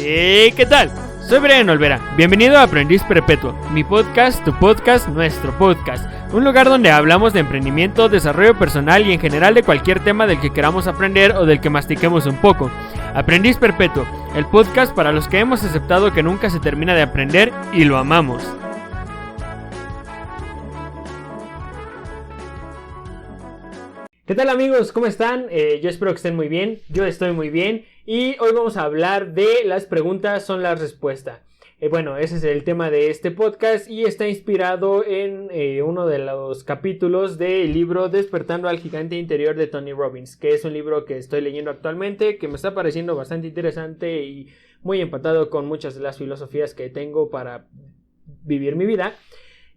¿Qué tal? Soy Brian Olvera, bienvenido a Aprendiz Perpetuo, mi podcast, tu podcast, nuestro podcast. Un lugar donde hablamos de emprendimiento, desarrollo personal y en general de cualquier tema del que queramos aprender o del que mastiquemos un poco. Aprendiz Perpetuo, el podcast para los que hemos aceptado que nunca se termina de aprender y lo amamos. ¿Qué tal amigos? ¿Cómo están? Yo espero que estén muy bien, yo estoy muy bien y hoy vamos a hablar de las preguntas son las respuestas. Bueno, ese es el tema de este podcast y está inspirado en uno de los capítulos del libro Despertando al Gigante Interior de Tony Robbins, que es un libro que estoy leyendo actualmente, que me está pareciendo bastante interesante y muy empatado con muchas de las filosofías que tengo para vivir mi vida.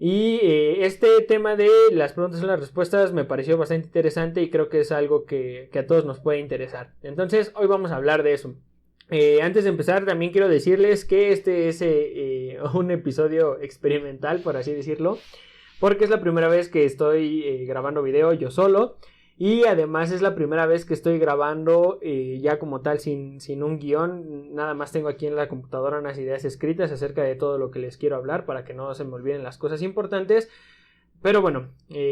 Y este tema de las preguntas y las respuestas me pareció bastante interesante y creo que es algo que a todos nos puede interesar. Entonces hoy vamos a hablar de eso. Antes de empezar también quiero decirles que este es un episodio experimental, por así decirlo, porque es la primera vez que estoy grabando video yo solo. Y además es la primera vez que estoy grabando ya como tal sin un guión. Nada más tengo aquí en la computadora unas ideas escritas acerca de todo lo que les quiero hablar para que no se me olviden las cosas importantes. Pero bueno,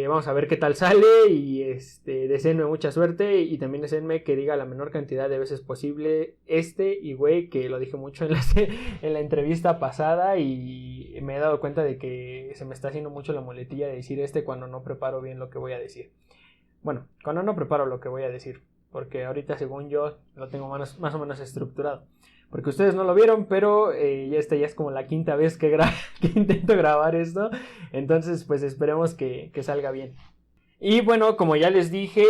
vamos a ver qué tal sale y deseenme mucha suerte y también deseenme que diga la menor cantidad de veces posible y güey, que lo dije mucho en la entrevista pasada y me he dado cuenta de que se me está haciendo mucho la muletilla de decir cuando no preparo bien lo que voy a decir. Bueno, cuando no preparo lo que voy a decir, porque ahorita según yo lo tengo más o menos estructurado. Porque ustedes no lo vieron, pero ya es como la quinta vez que intento grabar esto. Entonces pues esperemos que salga bien. Y bueno, como ya les dije,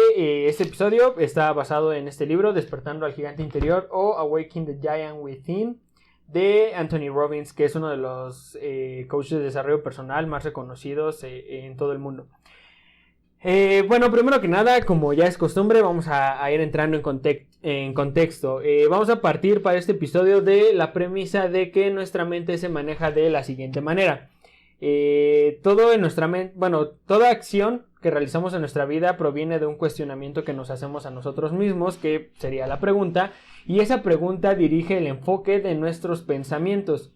este episodio está basado en este libro, Despertando al Gigante Interior o Awakening the Giant Within, de Anthony Robbins, que es uno de los coaches de desarrollo personal más reconocidos en todo el mundo. Bueno, primero que nada, como ya es costumbre, vamos a ir entrando en contexto. Vamos a partir para este episodio de la premisa de que nuestra mente se maneja de la siguiente manera. Todo en nuestra mente, toda acción que realizamos en nuestra vida proviene de un cuestionamiento que nos hacemos a nosotros mismos, que sería la pregunta, y esa pregunta dirige el enfoque de nuestros pensamientos.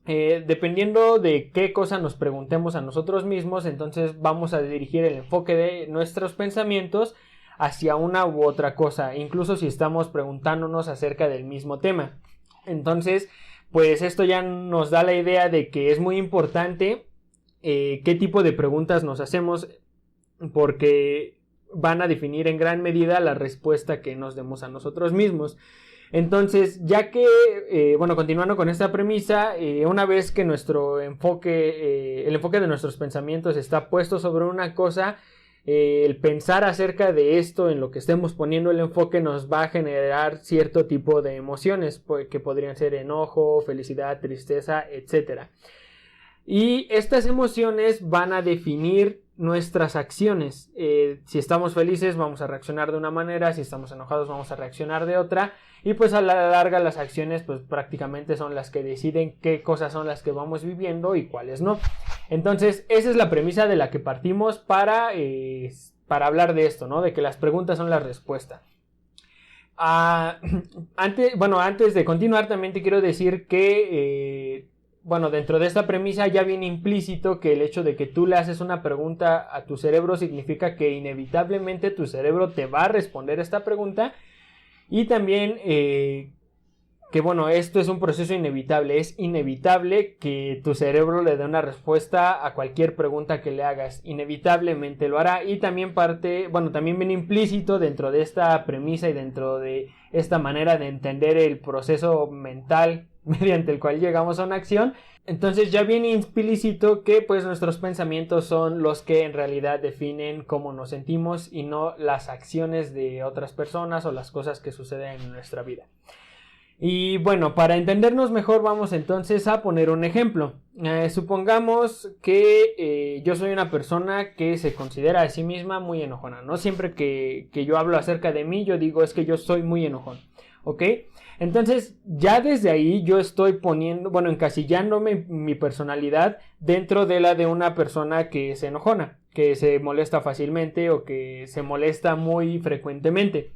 Dependiendo de qué cosa nos preguntemos a nosotros mismos, entonces vamos a dirigir el enfoque de nuestros pensamientos hacia una u otra cosa, incluso si estamos preguntándonos acerca del mismo tema. Entonces, pues esto ya nos da la idea de que es muy importante qué tipo de preguntas nos hacemos, porque van a definir en gran medida la respuesta que nos demos a nosotros mismos. Entonces, ya que, continuando con esta premisa, una vez que el enfoque de nuestros pensamientos está puesto sobre una cosa, el pensar acerca de esto en lo que estemos poniendo el enfoque nos va a generar cierto tipo de emociones, que podrían ser enojo, felicidad, tristeza, etc. Y estas emociones van a definir nuestras acciones. Si estamos felices vamos a reaccionar de una manera, si estamos enojados vamos a reaccionar de otra, y pues a la larga las acciones pues prácticamente son las que deciden qué cosas son las que vamos viviendo y cuáles no. Entonces esa es la premisa de la que partimos para hablar de esto, ¿no? De que las preguntas son la respuesta. Antes de continuar también te quiero decir que dentro de esta premisa ya viene implícito que el hecho de que tú le haces una pregunta a tu cerebro significa que inevitablemente tu cerebro te va a responder esta pregunta, y también esto es un proceso inevitable. Es inevitable que tu cerebro le dé una respuesta a cualquier pregunta que le hagas, inevitablemente lo hará. Y también también viene implícito dentro de esta premisa y dentro de esta manera de entender el proceso mental mediante el cual llegamos a una acción. Entonces ya viene implícito que pues nuestros pensamientos son los que en realidad definen cómo nos sentimos y no las acciones de otras personas o las cosas que suceden en nuestra vida. Y bueno, para entendernos mejor vamos entonces a poner un ejemplo. Supongamos que yo soy una persona que se considera a sí misma muy enojona, ¿no? Siempre que yo hablo acerca de mí, yo digo es que yo soy muy enojón, ¿ok? Entonces ya desde ahí yo estoy encasillándome mi personalidad dentro de la de una persona que es enojona, que se molesta fácilmente o que se molesta muy frecuentemente.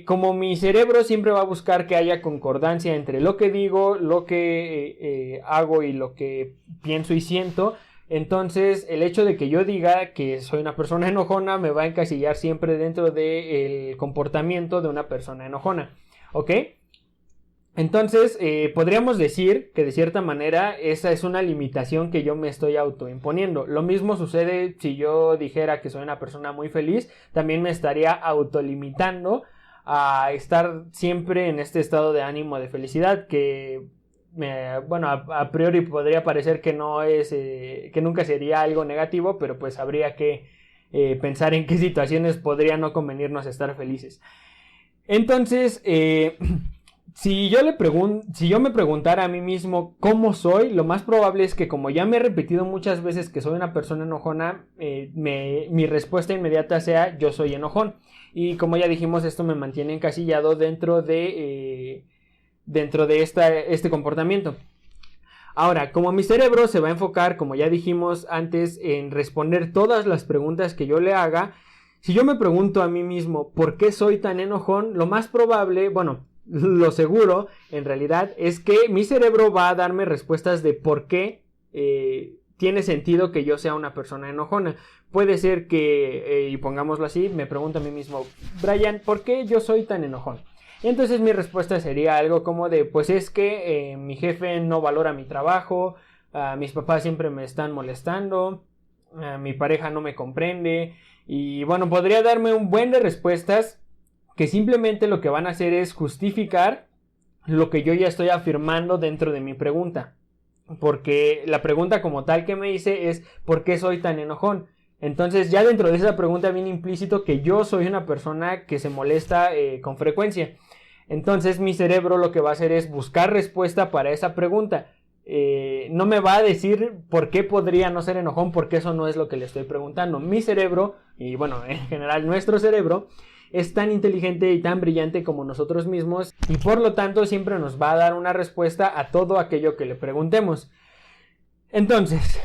Como mi cerebro siempre va a buscar que haya concordancia entre lo que digo, lo que hago y lo que pienso y siento, entonces el hecho de que yo diga que soy una persona enojona me va a encasillar siempre dentro del comportamiento de una persona enojona, ¿ok? Entonces podríamos decir que de cierta manera esa es una limitación que yo me estoy autoimponiendo. Lo mismo sucede si yo dijera que soy una persona muy feliz, también me estaría autolimitando a estar siempre en este estado de ánimo de felicidad que bueno, a priori podría parecer que no es, que nunca sería algo negativo, pero pues habría que pensar en qué situaciones podría no convenirnos estar felices. Entonces, si yo me preguntara a mí mismo cómo soy, lo más probable es que, como ya me he repetido muchas veces que soy una persona enojona, mi respuesta inmediata sea yo soy enojón. Y como ya dijimos, esto me mantiene encasillado dentro de este comportamiento. Ahora, como mi cerebro se va a enfocar, como ya dijimos antes, en responder todas las preguntas que yo le haga, si yo me pregunto a mí mismo ¿por qué soy tan enojón? Lo más probable, bueno, lo seguro en realidad es que mi cerebro va a darme respuestas de por qué tiene sentido que yo sea una persona enojona. Puede ser que, y pongámoslo así, me pregunto a mí mismo, Brian, ¿por qué yo soy tan enojón? Y entonces mi respuesta sería algo como de, pues es que mi jefe no valora mi trabajo, mis papás siempre me están molestando, mi pareja no me comprende, y bueno, podría darme un buen de respuestas que simplemente lo que van a hacer es justificar lo que yo ya estoy afirmando dentro de mi pregunta. Porque la pregunta como tal que me hice es ¿por qué soy tan enojón? Entonces ya dentro de esa pregunta viene implícito que yo soy una persona que se molesta con frecuencia. Entonces mi cerebro lo que va a hacer es buscar respuesta para esa pregunta. No me va a decir por qué podría no ser enojón, porque eso no es lo que le estoy preguntando. Mi cerebro, y bueno, en general nuestro cerebro, es tan inteligente y tan brillante como nosotros mismos, y por lo tanto siempre nos va a dar una respuesta a todo aquello que le preguntemos. Entonces,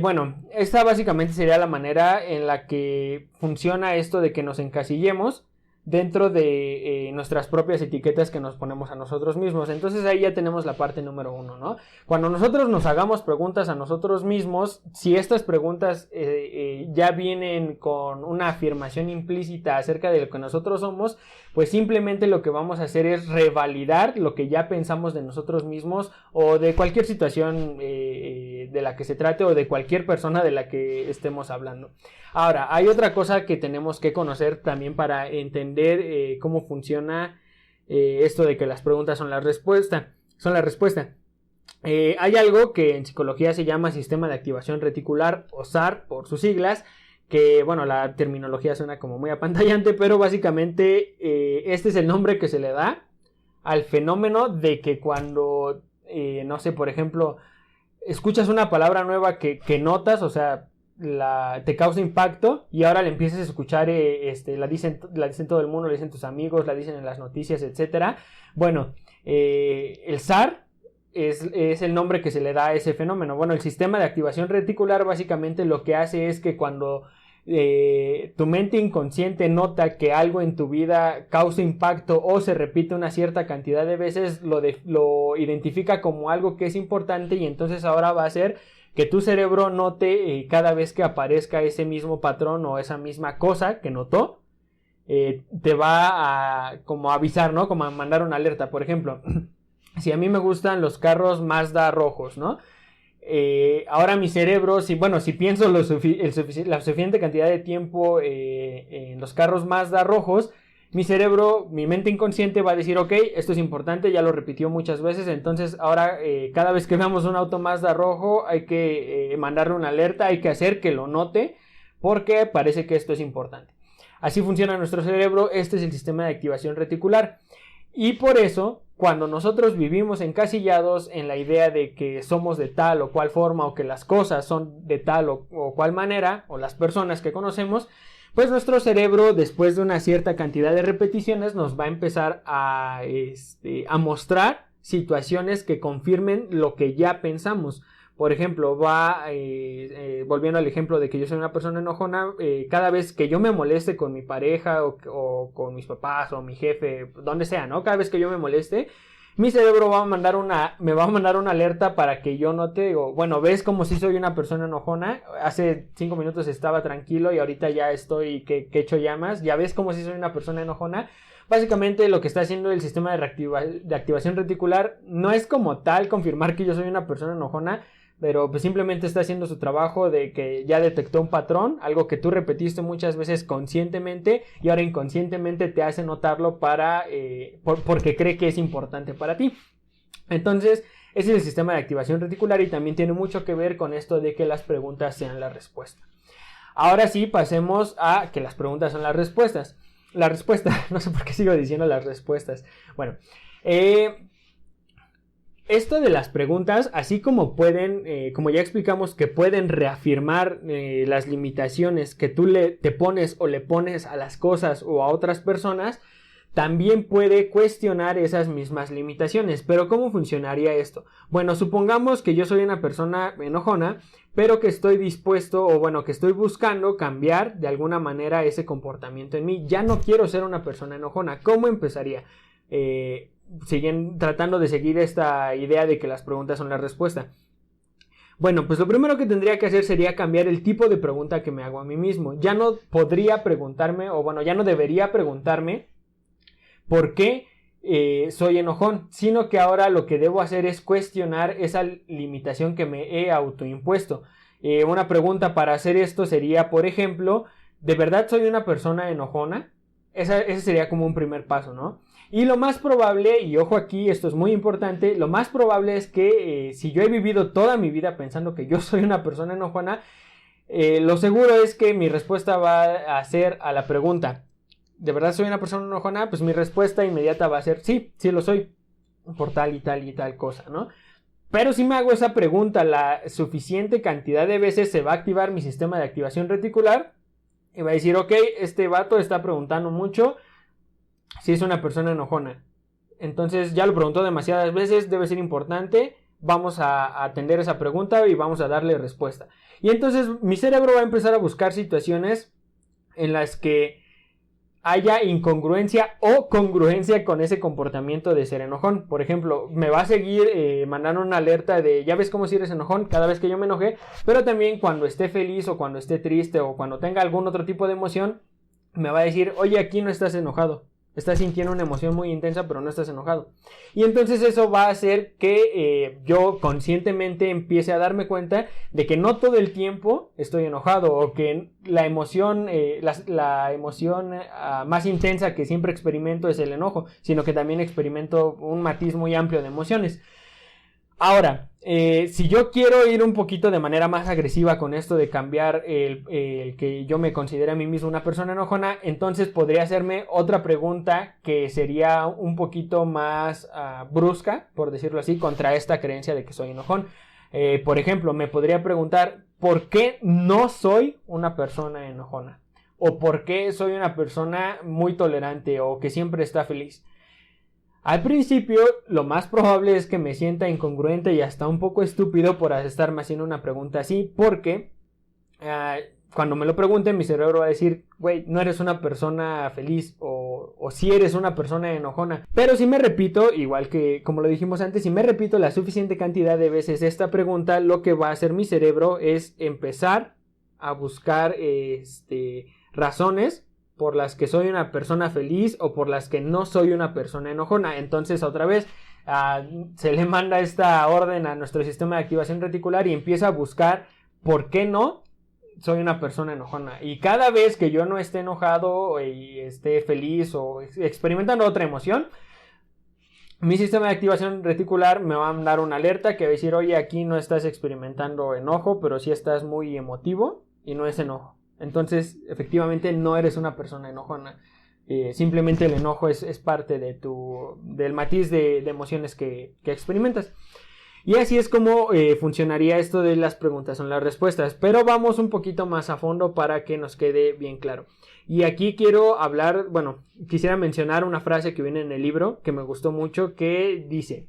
bueno, esta básicamente sería la manera en la que funciona esto de que nos encasillemos dentro de nuestras propias etiquetas que nos ponemos a nosotros mismos. Entonces ahí ya tenemos la parte número 1, ¿no? Cuando nosotros nos hagamos preguntas a nosotros mismos, si estas preguntas ya vienen con una afirmación implícita acerca de lo que nosotros somos, pues simplemente lo que vamos a hacer es revalidar lo que ya pensamos de nosotros mismos o de cualquier situación de la que se trate o de cualquier persona de la que estemos hablando. Ahora, hay otra cosa que tenemos que conocer también para entender cómo funciona esto de que las preguntas son la respuesta. Hay algo que en psicología se llama sistema de activación reticular, o SAR por sus siglas, que bueno, la terminología suena como muy apantallante, pero básicamente este es el nombre que se le da al fenómeno de que cuando, no sé, por ejemplo, escuchas una palabra nueva que notas, o sea, te causa impacto y ahora la empiezas a escuchar, la dicen todo el mundo, la dicen tus amigos, la dicen en las noticias, etcétera. Bueno, el SAR es el nombre que se le da a ese fenómeno. Bueno, el sistema de activación reticular básicamente lo que hace es que cuando tu mente inconsciente nota que algo en tu vida causa impacto o se repite una cierta cantidad de veces, lo identifica como algo que es importante, y entonces ahora va a hacer que tu cerebro note cada vez que aparezca ese mismo patrón o esa misma cosa que notó, te va a como avisar, ¿no? Como a mandar una alerta. Por ejemplo, si a mí me gustan los carros Mazda rojos, ¿no? Ahora mi cerebro, si pienso la suficiente cantidad de tiempo en los carros Mazda rojos, mi cerebro, mi mente inconsciente va a decir, ok, esto es importante, ya lo repitió muchas veces, entonces ahora cada vez que veamos un auto Mazda rojo hay que mandarle una alerta, hay que hacer que lo note, porque parece que esto es importante. Así funciona nuestro cerebro, este es el sistema de activación reticular. Y por eso, cuando nosotros vivimos encasillados en la idea de que somos de tal o cual forma, o que las cosas son de tal o cual manera, o las personas que conocemos, pues nuestro cerebro, después de una cierta cantidad de repeticiones, nos va a empezar a mostrar situaciones que confirmen lo que ya pensamos. Por ejemplo, volviendo al ejemplo de que yo soy una persona enojona, cada vez que yo me moleste con mi pareja o con mis papás o mi jefe, donde sea, ¿no? Cada vez que yo me moleste, mi cerebro me va a mandar una alerta para que yo note, digo, bueno, ves como si soy una persona enojona, hace 5 minutos estaba tranquilo y ahorita ya estoy que echo llamas, ya ves como si soy una persona enojona. Básicamente lo que está haciendo el sistema de activación reticular no es como tal confirmar que yo soy una persona enojona, pero pues simplemente está haciendo su trabajo de que ya detectó un patrón, algo que tú repetiste muchas veces conscientemente y ahora inconscientemente te hace notarlo porque cree que es importante para ti. Entonces, ese es el sistema de activación reticular y también tiene mucho que ver con esto de que las preguntas sean la respuesta. Ahora sí, pasemos a que las preguntas son las respuestas. La respuesta, no sé por qué sigo diciendo las respuestas. Bueno, esto de las preguntas, así como como ya explicamos que pueden reafirmar las limitaciones que tú te pones o le pones a las cosas o a otras personas, también puede cuestionar esas mismas limitaciones. Pero ¿cómo funcionaría esto? Bueno, supongamos que yo soy una persona enojona, pero que estoy dispuesto o bueno, que estoy buscando cambiar de alguna manera ese comportamiento en mí. Ya no quiero ser una persona enojona. ¿Cómo empezaría? Siguen tratando de seguir esta idea de que las preguntas son la respuesta. Bueno, pues lo primero que tendría que hacer sería cambiar el tipo de pregunta que me hago a mí mismo. Ya no podría preguntarme, o bueno, ya no debería preguntarme por qué soy enojón, sino que ahora lo que debo hacer es cuestionar esa limitación que me he autoimpuesto. Una pregunta para hacer esto sería, por ejemplo, ¿de verdad soy una persona enojona? Ese sería como un primer paso, ¿no? Y lo más probable, y ojo aquí, esto es muy importante, lo más probable es que si yo he vivido toda mi vida pensando que yo soy una persona enojona, lo seguro es que mi respuesta va a ser a la pregunta, ¿de verdad soy una persona enojona? Pues mi respuesta inmediata va a ser sí, sí lo soy, por tal y tal y tal cosa, ¿no? Pero si me hago esa pregunta la suficiente cantidad de veces, se va a activar mi sistema de activación reticular y va a decir, ok, este vato está preguntando mucho si es una persona enojona. Entonces ya lo preguntó demasiadas veces, debe ser importante, vamos a atender esa pregunta y vamos a darle respuesta. Y entonces mi cerebro va a empezar a buscar situaciones en las que haya incongruencia o congruencia con ese comportamiento de ser enojón. Por ejemplo, me va a seguir mandando una alerta de ya ves cómo si eres enojón cada vez que yo me enoje, pero también cuando esté feliz o cuando esté triste o cuando tenga algún otro tipo de emoción, me va a decir, oye, aquí no estás enojado. Estás sintiendo una emoción muy intensa, pero no estás enojado. Y entonces eso va a hacer que yo conscientemente empiece a darme cuenta de que no todo el tiempo estoy enojado o que la emoción, la emoción más intensa que siempre experimento es el enojo, sino que también experimento un matiz muy amplio de emociones. Ahora, si yo quiero ir un poquito de manera más agresiva con esto de cambiar el que yo me considere a mí mismo una persona enojona, entonces podría hacerme otra pregunta que sería un poquito más brusca, por decirlo así, contra esta creencia de que soy enojón. Por ejemplo, me podría preguntar, ¿por qué no soy una persona enojona? ¿O por qué soy una persona muy tolerante o que siempre está feliz? Al principio, lo más probable es que me sienta incongruente y hasta un poco estúpido por estarme haciendo una pregunta así, porque cuando me lo pregunten, mi cerebro va a decir, güey, no eres una persona feliz o sí eres una persona enojona. Pero si me repito, igual que como lo dijimos antes, si me repito la suficiente cantidad de veces esta pregunta, lo que va a hacer mi cerebro es empezar a buscar razones por las que soy una persona feliz o por las que no soy una persona enojona. Entonces otra vez se le manda esta orden a nuestro sistema de activación reticular y empieza a buscar por qué no soy una persona enojona. Y cada vez que yo no esté enojado y esté feliz o experimentando otra emoción, mi sistema de activación reticular me va a mandar una alerta que va a decir, oye, aquí no estás experimentando enojo, pero sí estás muy emotivo y no es enojo. Entonces, efectivamente, no eres una persona enojona. Simplemente el enojo es parte del matiz de emociones que experimentas. Y así es como funcionaría esto de las preguntas son las respuestas. Pero vamos un poquito más a fondo para que nos quede bien claro. Y aquí quisiera mencionar una frase que viene en el libro que me gustó mucho, que dice: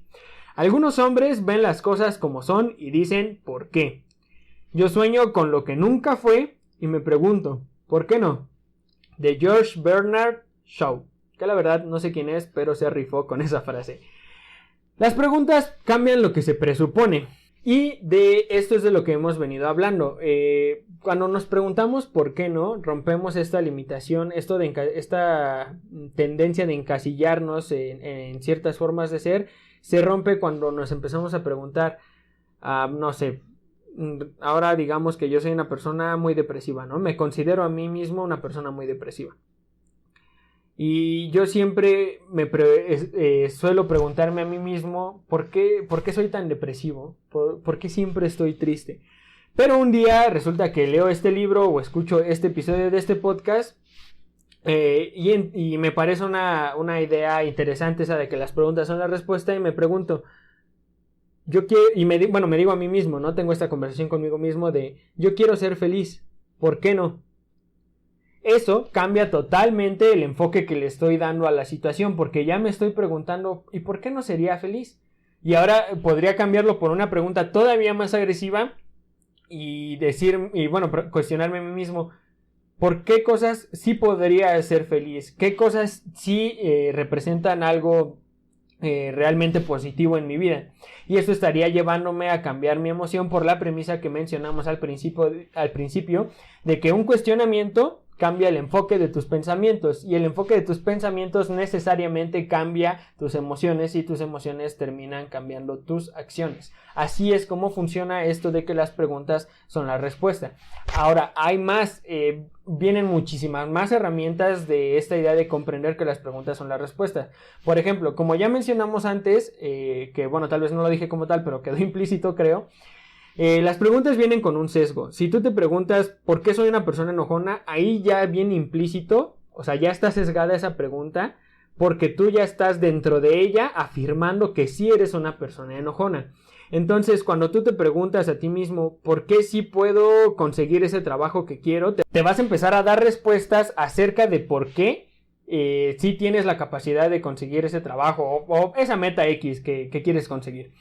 Algunos hombres ven las cosas como son y dicen ¿por qué? Yo sueño con lo que nunca fue y me pregunto ¿por qué no? De George Bernard Shaw, que la verdad no sé quién es, pero se rifó con esa frase. Las preguntas cambian lo que se presupone. Y de esto es de lo que hemos venido hablando. Cuando nos preguntamos por qué no, rompemos esta limitación, esta tendencia de encasillarnos en ciertas formas de ser, se rompe cuando nos empezamos a preguntar, no sé, ahora digamos que yo soy una persona muy depresiva, ¿no? Me considero a mí mismo una persona muy depresiva. Y yo siempre suelo preguntarme a mí mismo ¿por qué soy tan depresivo? ¿Por qué siempre estoy triste? Pero un día resulta que leo este libro o escucho este episodio de este podcast y me parece una idea interesante esa de que las preguntas son la respuesta y me pregunto, me digo a mí mismo, ¿no? Tengo esta conversación conmigo mismo de yo quiero ser feliz, ¿por qué no? Eso cambia totalmente el enfoque que le estoy dando a la situación, porque ya me estoy preguntando ¿y por qué no sería feliz? Y ahora podría cambiarlo por una pregunta todavía más agresiva y cuestionarme a mí mismo ¿por qué cosas sí podría ser feliz? ¿Qué cosas sí representan algo realmente positivo en mi vida? Y esto estaría llevándome a cambiar mi emoción por la premisa que mencionamos al principio de que un cuestionamiento cambia el enfoque de tus pensamientos y el enfoque de tus pensamientos necesariamente cambia tus emociones y tus emociones terminan cambiando tus acciones. Así es como funciona esto de que las preguntas son la respuesta. Ahora, hay más, vienen muchísimas más herramientas de esta idea de comprender que las preguntas son la respuesta. Por ejemplo, como ya mencionamos antes, que bueno, tal vez no lo dije como tal, pero quedó implícito creo. Las preguntas vienen con un sesgo. Si tú te preguntas ¿por qué soy una persona enojona? Ahí ya viene implícito, o sea, ya está sesgada esa pregunta, porque tú ya estás dentro de ella afirmando que sí eres una persona enojona. Entonces, cuando tú te preguntas a ti mismo ¿por qué sí puedo conseguir ese trabajo que quiero? Te vas a empezar a dar respuestas acerca de por qué sí tienes la capacidad de conseguir ese trabajo o esa meta X que quieres conseguir.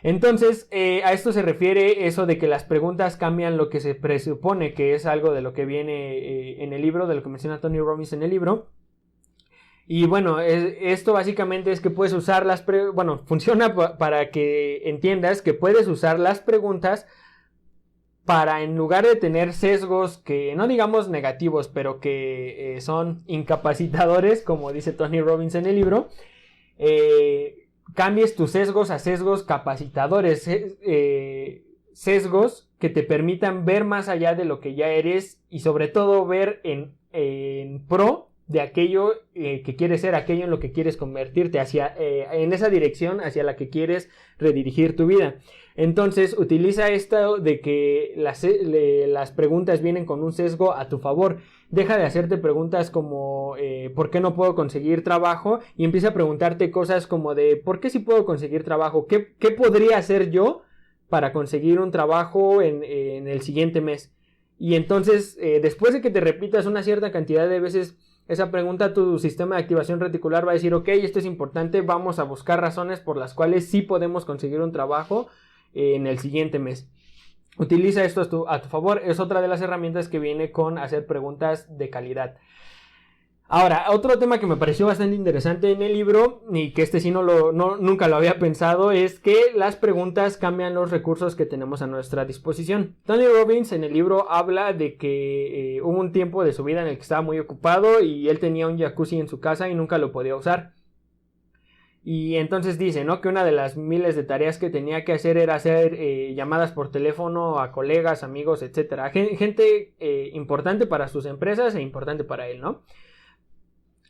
Entonces, a esto se refiere eso de que las preguntas cambian lo que se presupone, que es algo de lo que viene en el libro, de lo que menciona Tony Robbins en el libro. Y bueno, esto básicamente es que puedes usar funciona para que entiendas que puedes usar las preguntas para, en lugar de tener sesgos que no digamos negativos, pero que son incapacitadores, como dice Tony Robbins en el libro, cambies tus sesgos a sesgos capacitadores, sesgos que te permitan ver más allá de lo que ya eres y sobre todo ver en pro de aquello que quieres ser, aquello en lo que quieres convertirte, en esa dirección hacia la que quieres redirigir tu vida. Entonces utiliza esto de que las preguntas vienen con un sesgo a tu favor. Deja de hacerte preguntas como ¿por qué no puedo conseguir trabajo? Y empieza a preguntarte cosas como de ¿por qué sí puedo conseguir trabajo? ¿Qué podría hacer yo para conseguir un trabajo en el siguiente mes? Y entonces después de que te repitas una cierta cantidad de veces esa pregunta, tu sistema de activación reticular va a decir ok, esto es importante, vamos a buscar razones por las cuales sí podemos conseguir un trabajo en el siguiente mes. Utiliza esto a tu favor, es otra de las herramientas que viene con hacer preguntas de calidad. Ahora, otro tema que me pareció bastante interesante en el libro, y que sí nunca lo había pensado, es que las preguntas cambian los recursos que tenemos a nuestra disposición. Tony Robbins en el libro habla de que hubo un tiempo de su vida en el que estaba muy ocupado y él tenía un jacuzzi en su casa y nunca lo podía usar. Y entonces dice, ¿no?, que una de las miles de tareas que tenía que hacer era hacer llamadas por teléfono a colegas, amigos, etcétera, gente importante para sus empresas e importante para él, ¿no?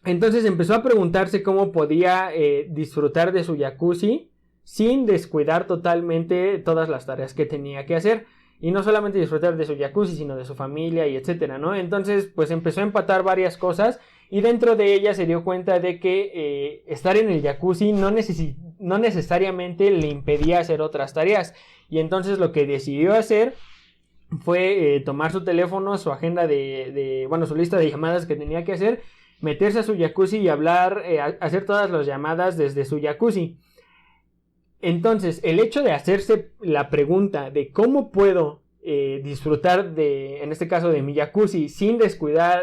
Entonces empezó a preguntarse cómo podía disfrutar de su jacuzzi sin descuidar totalmente todas las tareas que tenía que hacer. Y no solamente disfrutar de su jacuzzi, sino de su familia y etcétera, ¿no? Entonces, pues empezó a empatar varias cosas y dentro de ella se dio cuenta de que estar en el jacuzzi no necesariamente le impedía hacer otras tareas. Y entonces lo que decidió hacer fue tomar su teléfono, su agenda su lista de llamadas que tenía que hacer, meterse a su jacuzzi y hacer todas las llamadas desde su jacuzzi. Entonces, el hecho de hacerse la pregunta de cómo puedo disfrutar en este caso de mi jacuzzi sin descuidar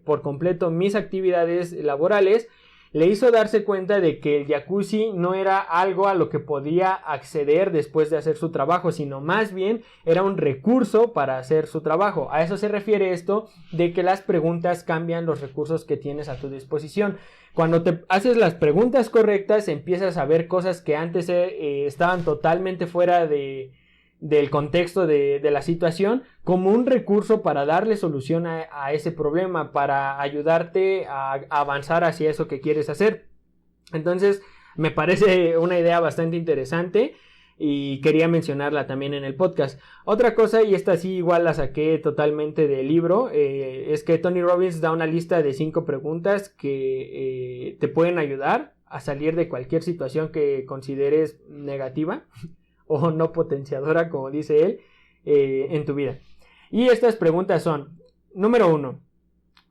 por completo mis actividades laborales, le hizo darse cuenta de que el jacuzzi no era algo a lo que podía acceder después de hacer su trabajo, sino más bien era un recurso para hacer su trabajo. A eso se refiere esto de que las preguntas cambian los recursos que tienes a tu disposición. Cuando te haces las preguntas correctas, empiezas a ver cosas que antes estaban totalmente fuera del contexto de la situación como un recurso para darle solución a ese problema, para ayudarte a avanzar hacia eso que quieres hacer. Entonces me parece una idea bastante interesante y quería mencionarla también en el podcast. Otra cosa, y esta sí igual la saqué totalmente del libro, es que Tony Robbins da una lista de 5 preguntas que te pueden ayudar a salir de cualquier situación que consideres negativa o no potenciadora, como dice él, en tu vida. Y estas preguntas son: número 1,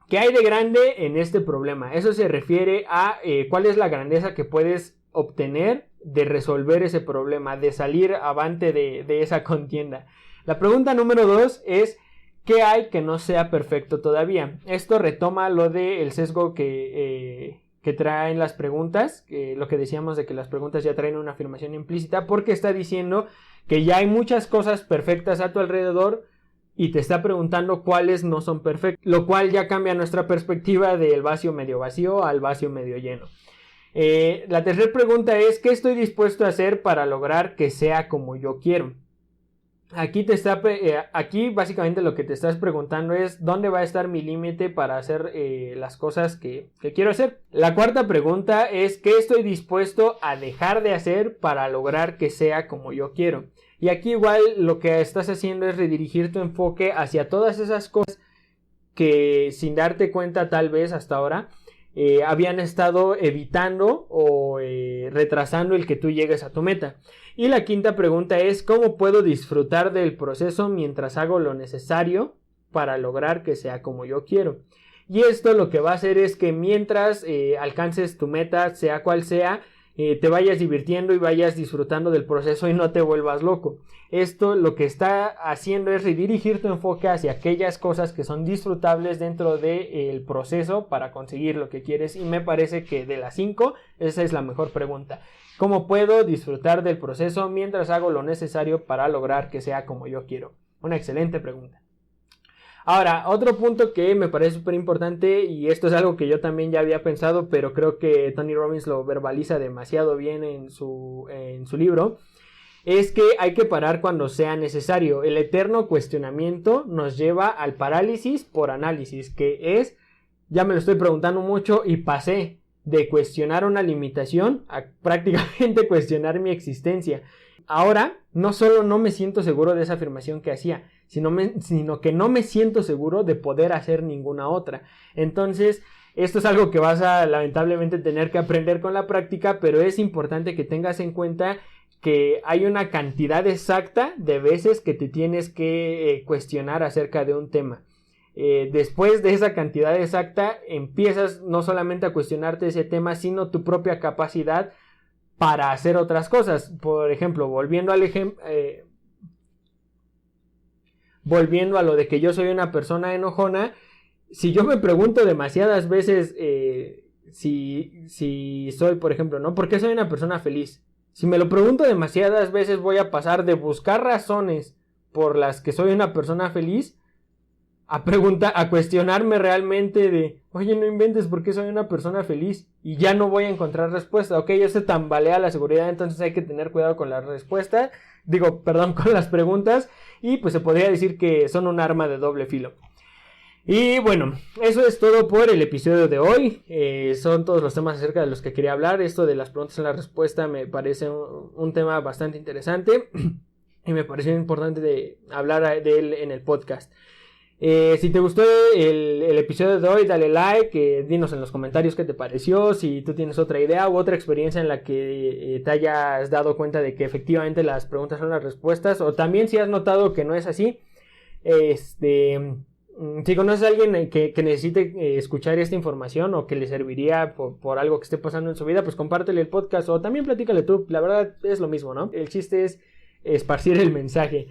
¿qué hay de grande en este problema? Eso se refiere a cuál es la grandeza que puedes obtener de resolver ese problema, de salir avante de esa contienda. La pregunta número 2 es: ¿qué hay que no sea perfecto todavía? Esto retoma lo del sesgo que traen las preguntas, lo que decíamos de que las preguntas ya traen una afirmación implícita, porque está diciendo que ya hay muchas cosas perfectas a tu alrededor y te está preguntando cuáles no son perfectas, lo cual ya cambia nuestra perspectiva del vacío medio vacío al vacío medio lleno. La tercera pregunta es: ¿qué estoy dispuesto a hacer para lograr que sea como yo quiero? Aquí básicamente lo que te estás preguntando es: ¿dónde va a estar mi límite para hacer las cosas que quiero hacer? La cuarta pregunta es: ¿qué estoy dispuesto a dejar de hacer para lograr que sea como yo quiero? Y aquí igual lo que estás haciendo es redirigir tu enfoque hacia todas esas cosas que, sin darte cuenta tal vez hasta ahora, habían estado evitando o retrasando el que tú llegues a tu meta. Y la quinta pregunta es: ¿cómo puedo disfrutar del proceso mientras hago lo necesario para lograr que sea como yo quiero? Y esto lo que va a hacer es que mientras alcances tu meta, sea cual sea, te vayas divirtiendo y vayas disfrutando del proceso y no te vuelvas loco. Esto lo que está haciendo es redirigir tu enfoque hacia aquellas cosas que son disfrutables dentro del proceso para conseguir lo que quieres. Y me parece que de las 5, esa es la mejor pregunta. ¿Cómo puedo disfrutar del proceso mientras hago lo necesario para lograr que sea como yo quiero? Una excelente pregunta. Ahora, otro punto que me parece súper importante, y esto es algo que yo también ya había pensado, pero creo que Tony Robbins lo verbaliza demasiado bien en su libro, es que hay que parar cuando sea necesario. El eterno cuestionamiento nos lleva al parálisis por análisis, que es: ya me lo estoy preguntando mucho y pasé de cuestionar una limitación a prácticamente cuestionar mi existencia. Ahora, no solo no me siento seguro de esa afirmación que hacía, sino que no me siento seguro de poder hacer ninguna otra. Entonces, esto es algo que vas a lamentablemente tener que aprender con la práctica, pero es importante que tengas en cuenta que hay una cantidad exacta de veces que te tienes que cuestionar acerca de un tema. Después de esa cantidad exacta, empiezas no solamente a cuestionarte ese tema, sino tu propia capacidad para hacer otras cosas. Por ejemplo, volviendo a lo de que yo soy una persona enojona, si yo me pregunto demasiadas veces si soy, por ejemplo, ¿no? ¿Por qué soy una persona feliz? Si me lo pregunto demasiadas veces, voy a pasar de buscar razones por las que soy una persona feliz a cuestionarme realmente de: oye, no inventes, ¿por qué soy una persona feliz? Y ya no voy a encontrar respuesta. Ok, ya se tambalea la seguridad, entonces hay que tener cuidado con las respuestas. Con las preguntas. Y pues se podría decir que son un arma de doble filo. Y bueno, eso es todo por el episodio de hoy. Son todos los temas acerca de los que quería hablar. Esto de las preguntas y la respuesta me parece un tema bastante interesante. Y me pareció importante de hablar de él en el podcast. Si te gustó el episodio de hoy, dale like, dinos en los comentarios qué te pareció, si tú tienes otra idea u otra experiencia en la que te hayas dado cuenta de que efectivamente las preguntas son las respuestas, o también si has notado que no es así, Si conoces a alguien que necesite escuchar esta información o que le serviría por algo que esté pasando en su vida, pues compártele el podcast o también platícale tú. La verdad es lo mismo, ¿no? El chiste es esparcir el mensaje.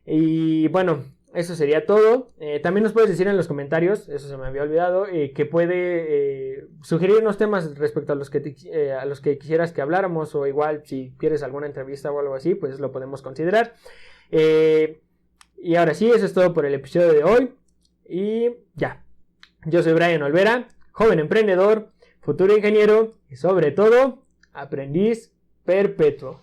Y bueno, eso sería todo. También nos puedes decir en los comentarios, eso se me había olvidado, que puede sugerirnos temas respecto a los que quisieras que habláramos, o igual si quieres alguna entrevista o algo así, pues lo podemos considerar. Y ahora sí, eso es todo por el episodio de hoy. Y ya, yo soy Brian Olvera, joven emprendedor, futuro ingeniero y sobre todo, aprendiz perpetuo.